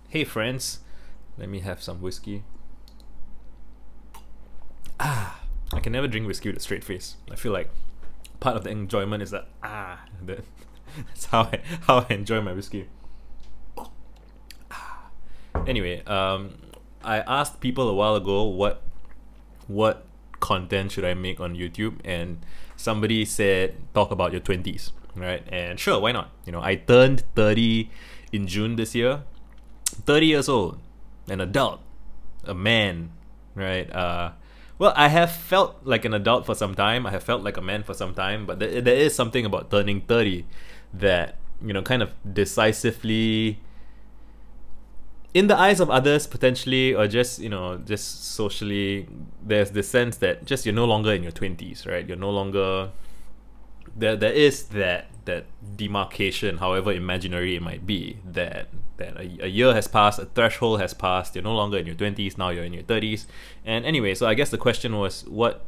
Hey friends, let me have some whiskey. I can never drink whiskey with a straight face. I feel like part of the enjoyment is that that's how I enjoy my whiskey. Anyway, I asked people a while ago what content should I make on YouTube, and somebody said talk about your 20s, right? And sure, why not? I turned 30 in June this year. 30 years old, an adult, a man, right? Well, I have felt like an adult for some time. I have felt like a man for some time, but there is something about turning 30 that, kind of decisively, in the eyes of others potentially, or just, just socially, there's this sense that just you're no longer in your 20s, right? You're no longer, there is that demarcation, however imaginary it might be, that a year has passed, a threshold has passed, you're no longer in your 20s, now you're in your 30s. And anyway, so I guess the question was, what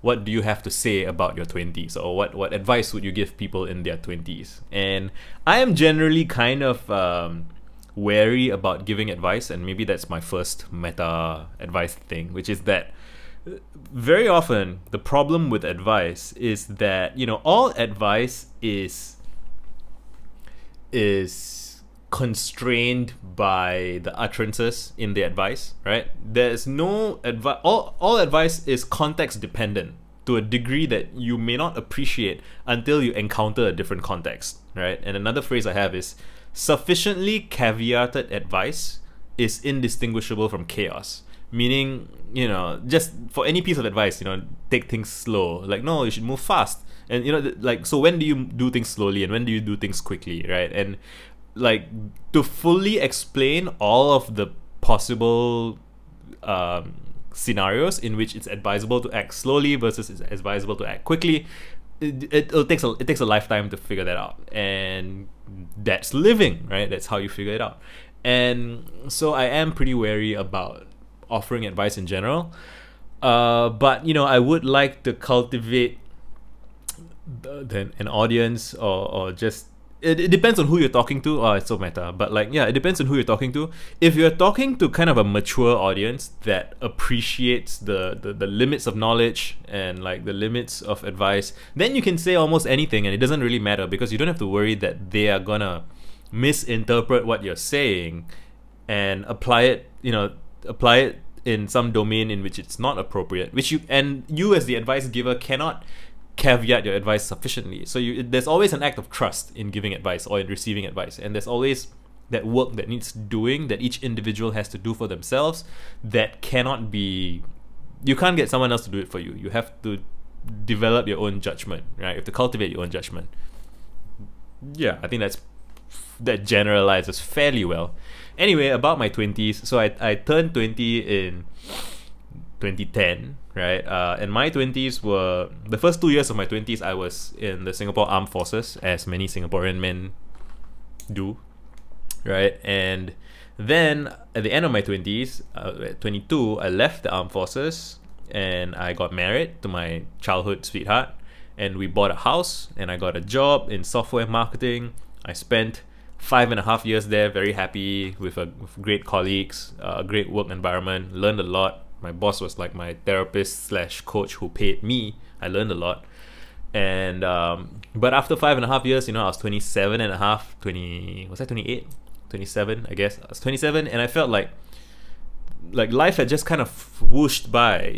do you have to say about your 20s, or what advice would you give people in their 20s? And I am generally kind of wary about giving advice, and maybe that's my first meta advice thing, which is that very often the problem with advice is that all advice is constrained by the utterances in the advice, right? There's no advice. All advice is context dependent to a degree that you may not appreciate until you encounter a different context, right? And another phrase I have is sufficiently caveated advice is indistinguishable from chaos. Meaning, just for any piece of advice, take things slow. Like, no, you should move fast. And, so when do you do things slowly and when do you do things quickly, right? And, to fully explain all of the possible scenarios in which it's advisable to act slowly versus it's advisable to act quickly, it takes a lifetime to figure that out. And that's living, right? That's how you figure it out. And so I am pretty wary about offering advice in general, but I would like to cultivate an audience, or just it depends on who you're talking to. Oh, it's so meta, but it depends on who you're talking to. If you're talking to kind of a mature audience that appreciates the limits of knowledge and the limits of advice, then you can say almost anything and it doesn't really matter, because you don't have to worry that they are gonna misinterpret what you're saying and apply it in some domain in which it's not appropriate, which you as the advice giver cannot caveat your advice sufficiently. So there's always an act of trust in giving advice or in receiving advice, and there's always that work that needs doing, that each individual has to do for themselves, that cannot be, you can't get someone else to do it for you. You have to develop your own judgment, right? You have to cultivate your own judgment. Yeah, I think that generalizes fairly well. Anyway, about my 20s, so I turned 20 in 2010, right? And my 20s were, the first 2 years of my 20s, I was in the Singapore Armed Forces, as many Singaporean men do, right? And then at the end of my 20s, at 22, I left the Armed Forces and I got married to my childhood sweetheart, and we bought a house and I got a job in software marketing. I spent 5.5 years there, very happy with great colleagues, a great work environment, learned a lot. My boss was like my therapist slash coach who paid me. I learned a lot. And but after 5.5 years, I was 27 and a half, was I 28? 27, I guess. I was 27, and I felt like life had just kind of whooshed by.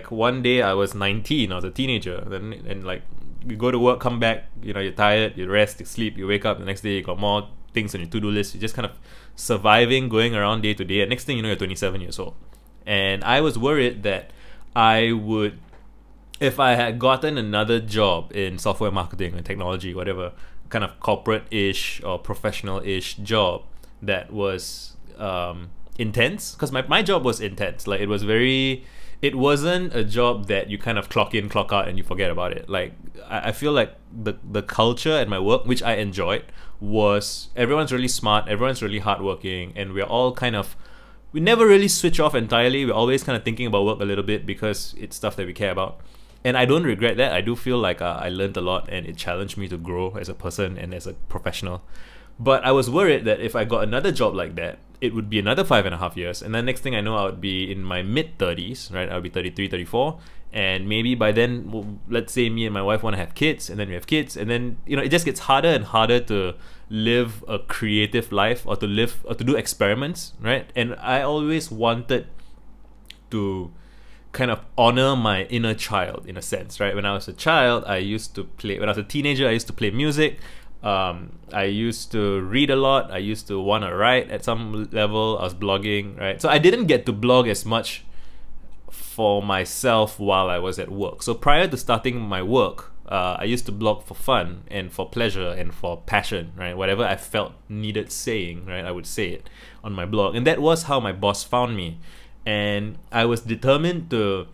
One day I was 19, I was a teenager, and you go to work, come back, you're tired, you rest, you sleep, you wake up, the next day you got more things on your to-do list. You're just kind of surviving, going around day to day, and next thing you know, you're 27 years old. And I was worried that I would, if I had gotten another job in software marketing or technology, whatever, kind of corporate-ish or professional-ish job that was intense, because my job was intense. It wasn't a job that you kind of clock in, clock out, and you forget about it. I feel like the culture at my work, which I enjoyed, was everyone's really smart, everyone's really hardworking, and we're all we never really switch off entirely. We're always kind of thinking about work a little bit because it's stuff that we care about. And I don't regret that. I do feel like I learned a lot and it challenged me to grow as a person and as a professional. But I was worried that if I got another job like that, it would be another 5.5 years, and then next thing I know, I would be in my mid-30s, right? I would be 33, 34, and maybe by then, well, let's say me and my wife want to have kids, and then we have kids, and then, you know, it just gets harder and harder to live a creative life, or to live, or to do experiments, right? And I always wanted to kind of honor my inner child, in a sense, right? When I was a child, I used to play, when I was a teenager, I used to play music. I used to read a lot. I used to want to write at some level. I was blogging, right? So I didn't get to blog as much for myself while I was at work. So prior to starting my work, I used to blog for fun and for pleasure and for passion, right? Whatever I felt needed saying, right? I would say it on my blog. And that was how my boss found me. And I was determined to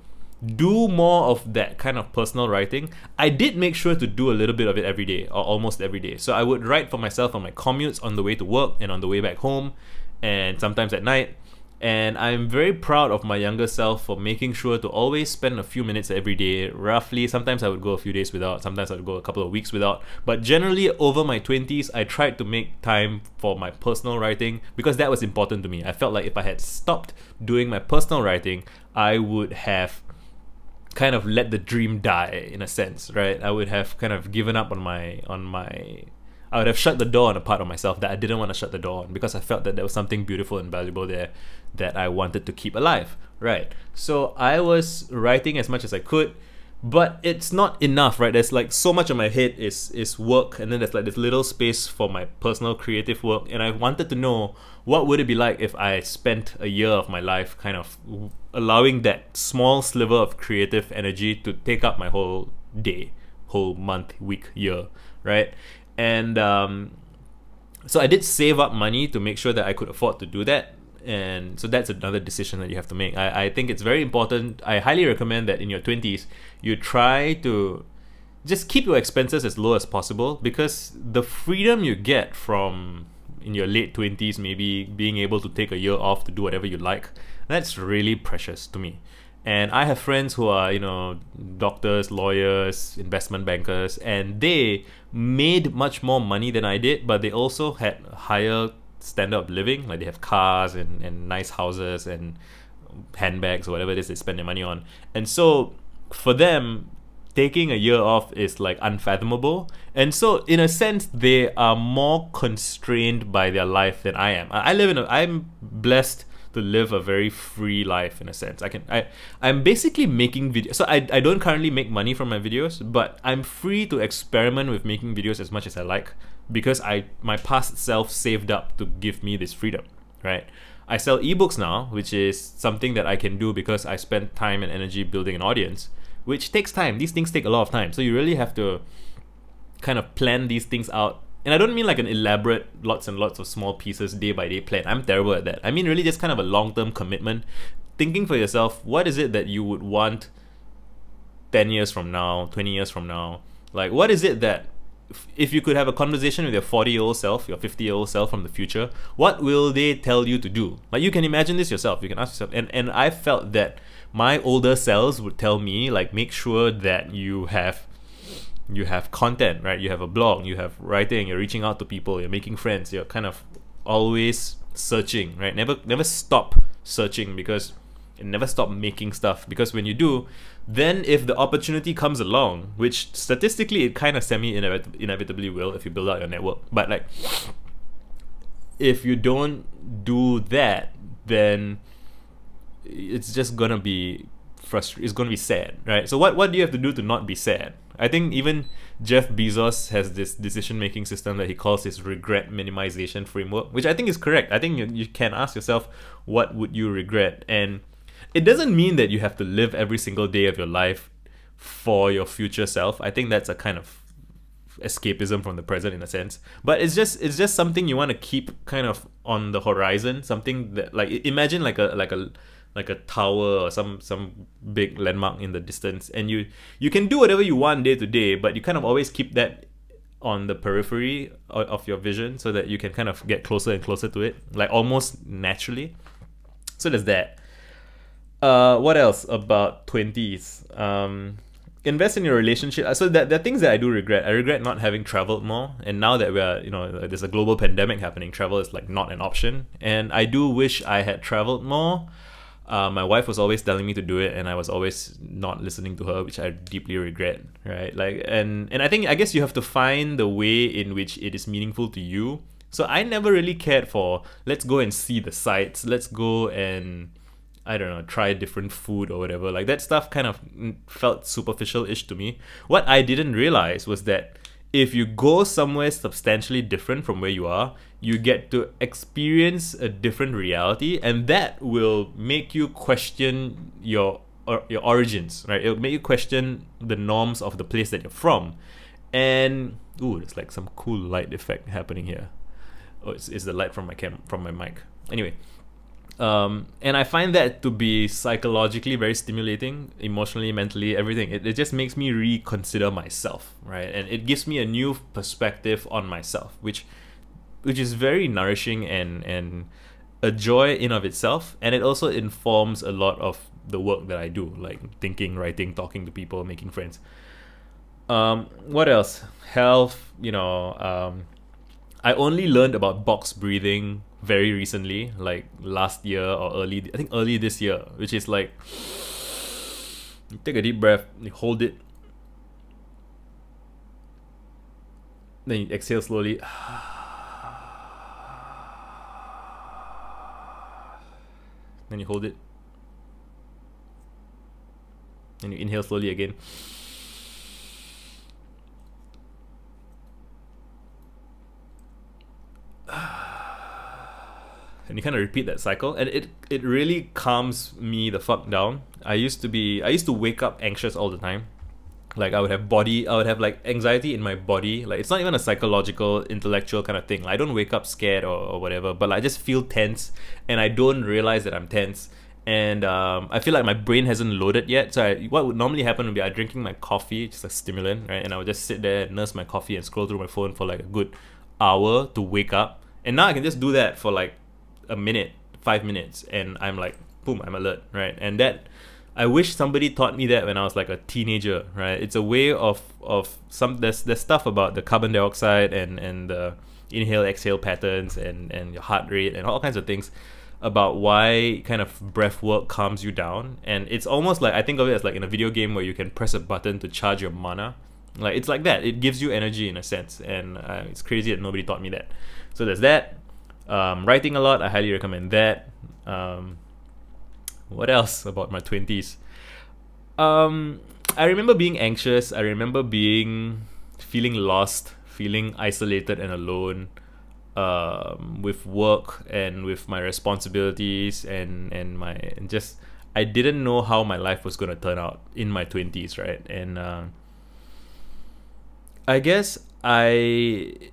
do more of that kind of personal writing. I did make sure to do a little bit of it every day, or almost every day. So I would write for myself on my commutes, on the way to work, and on the way back home, and sometimes at night. And I'm very proud of my younger self for making sure to always spend a few minutes every day, roughly. Sometimes I would go a few days without, sometimes I would go a couple of weeks without. But generally, over my 20s, I tried to make time for my personal writing, because that was important to me. I felt like if I had stopped doing my personal writing, I would have kind of let the dream die, in a sense, right? I would have kind of given up on my I would have shut the door on a part of myself that I didn't want to shut the door on, because I felt that there was something beautiful and valuable there that I wanted to keep alive, right? So I was writing as much as I could, but it's not enough, right? There's like so much of my head is work, and then there's like this little space for my personal creative work, and I wanted to know, what would it be like if I spent a year of my life kind of allowing that small sliver of creative energy to take up my whole day, whole month, week, year, right? And so I did save up money to make sure that I could afford to do that. And so that's another decision that you have to make. I think it's very important. I highly recommend that in your 20s, you try to just keep your expenses as low as possible, because the freedom you get from, in your late 20s, maybe being able to take a year off to do whatever you like, that's really precious to me. And I have friends who are, you know, doctors, lawyers, investment bankers, and they made much more money than I did, but they also had higher standard of living. Like, they have cars and nice houses and handbags or whatever it is they spend their money on. And so for them, taking a year off is like unfathomable. And so in a sense, they are more constrained by their life than I am. I'm blessed to live a very free life, in a sense. I'm basically making videos. So I don't currently make money from my videos, but I'm free to experiment with making videos as much as I like, because my past self saved up to give me this freedom, right? I sell ebooks now, which is something that I can do because I spent time and energy building an audience, which takes time. These things take a lot of time. So you really have to kind of plan these things out. And I don't mean like an elaborate, lots and lots of small pieces, day by day plan. I'm terrible at that. I mean really just kind of a long-term commitment. Thinking for yourself, what is it that you would want 10 years from now, 20 years from now? Like, what is it that, if you could have a conversation with your 40-year-old self, your 50-year-old self from the future, what will they tell you to do? Like, you can imagine this yourself. You can ask yourself. And I felt that my older selves would tell me, like, make sure that you have content, right? You have a blog, you have writing, you're reaching out to people, you're making friends, you're kind of always searching, right? Never stop searching, because never stop making stuff, because when you do, then if the opportunity comes along, which statistically it kind of inevitably will if you build out your network, but like, if you don't do that, then it's just gonna be frustrating. It's gonna be sad, right? So what do you have to do to not be sad? I think even Jeff Bezos has this decision-making system that he calls his regret minimization framework, which I think is correct. I think you can ask yourself, what would you regret? And it doesn't mean that you have to live every single day of your life for your future self. I think that's a kind of escapism from the present, in a sense. But it's just something you want to keep kind of on the horizon. Something that, like, imagine like a tower or some big landmark in the distance, and you can do whatever you want day to day, but you kind of always keep that on the periphery of your vision, so that you can kind of get closer and closer to it, like almost naturally. So there's that. What else about 20s? invest in your relationship. So that there are things that I do regret. I regret not having traveled more. And now that we are, there's a global pandemic happening, travel is like not an option. And I do wish I had traveled more. My wife was always telling me to do it, and I was always not listening to her, which I deeply regret. Right? Like, and I guess you have to find the way in which it is meaningful to you. So I never really cared for, let's go and see the sights. Let's go and, I don't know, try different food or whatever. Like, that stuff kind of felt superficial-ish to me. What I didn't realize was that if you go somewhere substantially different from where you are, you get to experience a different reality, and that will make you question your origins, right? It'll make you question the norms of the place that you're from. And, ooh, there's like some cool light effect happening here. Oh, it's the light from my mic. Anyway, and I find that to be psychologically very stimulating, emotionally, mentally, everything. It just makes me reconsider myself, right? And it gives me a new perspective on myself, which is very nourishing and a joy in of itself. And it also informs a lot of the work that I do, like thinking, writing, talking to people, making friends. What else? Health, I only learned about box breathing very recently, like last year or early this year, which is like, you take a deep breath, you hold it, then you exhale slowly, then you hold it, then you inhale slowly again. And you kind of repeat that cycle, and it really calms me the fuck down. I used to wake up anxious all the time. Like I would have like anxiety in my body. Like, it's not even a psychological, intellectual kind of thing. Like, I don't wake up scared or whatever, but like, I just feel tense, and I don't realize that I'm tense. And I feel like my brain hasn't loaded yet. So what would normally happen would be I'm drinking my coffee, just a stimulant, right? And I would just sit there, nurse my coffee, and scroll through my phone for like a good hour to wake up. And now I can just do that for like a minute, 5 minutes, and I'm like, boom, I'm alert, right? And that, I wish somebody taught me that when I was like a teenager, right? It's a way of there's stuff about the carbon dioxide and the inhale exhale patterns and your heart rate and all kinds of things about why kind of breath work calms you down. And it's almost like, I think of it as like in a video game where you can press a button to charge your mana. Like, it's like that. It gives you energy in a sense, and it's crazy that nobody taught me that. So there's that. Writing a lot, I highly recommend that. What else about my 20s? I remember being anxious. I remember feeling lost, feeling isolated and alone, with work and with my responsibilities and just, I didn't know how my life was gonna turn out in my 20s, right? And I guess I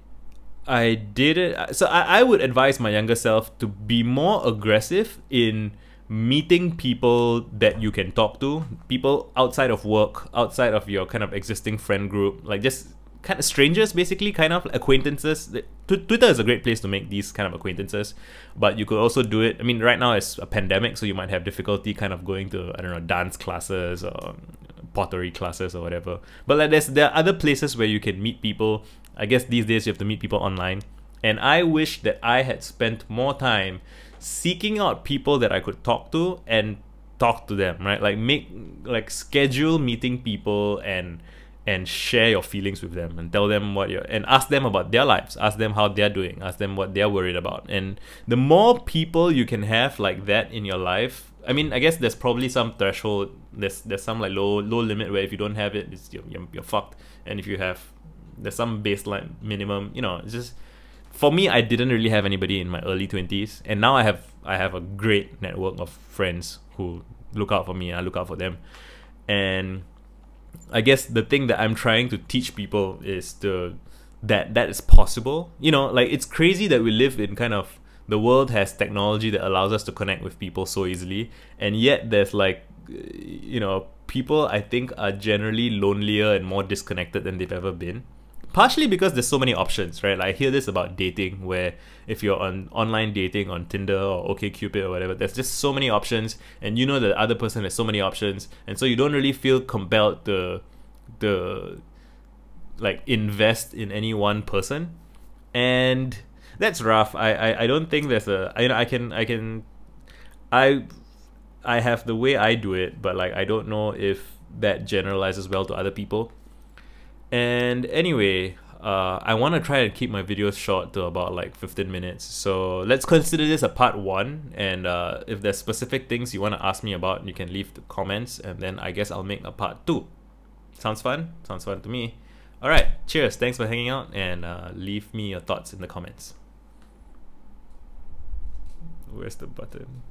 did it. So I would advise my younger self to be more aggressive in meeting people that you can talk to, people outside of work, outside of your kind of existing friend group, like just kind of strangers, basically, kind of acquaintances. Twitter is a great place to make these kind of acquaintances, but you could also do it. I mean, right now it's a pandemic, so you might have difficulty kind of going to, I don't know, dance classes or pottery classes or whatever. But like, there are other places where you can meet people. I guess these days you have to meet people online. And I wish that I had spent more time seeking out people that I could talk to and talk to them, right? Like schedule meeting people and share your feelings with them and tell them and ask them about their lives, ask them how they're doing, ask them what they're worried about. And the more people you can have like that in your life, I mean, I guess there's probably some threshold, there's some like low limit where if you don't have it, you're fucked. And if you have, there's some baseline minimum, it's just, for me, I didn't really have anybody in my early 20s, and now I have a great network of friends who look out for me and I look out for them. And I guess the thing that I'm trying to teach people is that is possible. Like, it's crazy that we live in kind of, the world has technology that allows us to connect with people so easily, and yet there's like, people I think are generally lonelier and more disconnected than they've ever been. Partially because there's so many options, right? Like, I hear this about dating, where if you're on online dating on Tinder or OkCupid or whatever, there's just so many options, and the other person has so many options, and so you don't really feel compelled to to like invest in any one person, and that's rough. I don't think there's a I I have the way I do it, but like I don't know if that generalizes well to other people. And anyway, I want to try and keep my videos short to about like 15 minutes. So let's consider this a part 1. And if there's specific things you want to ask me about, you can leave the comments, and then I guess I'll make a part 2. Sounds fun? Sounds fun to me. Alright, cheers. Thanks for hanging out, and leave me your thoughts in the comments. Where's the button?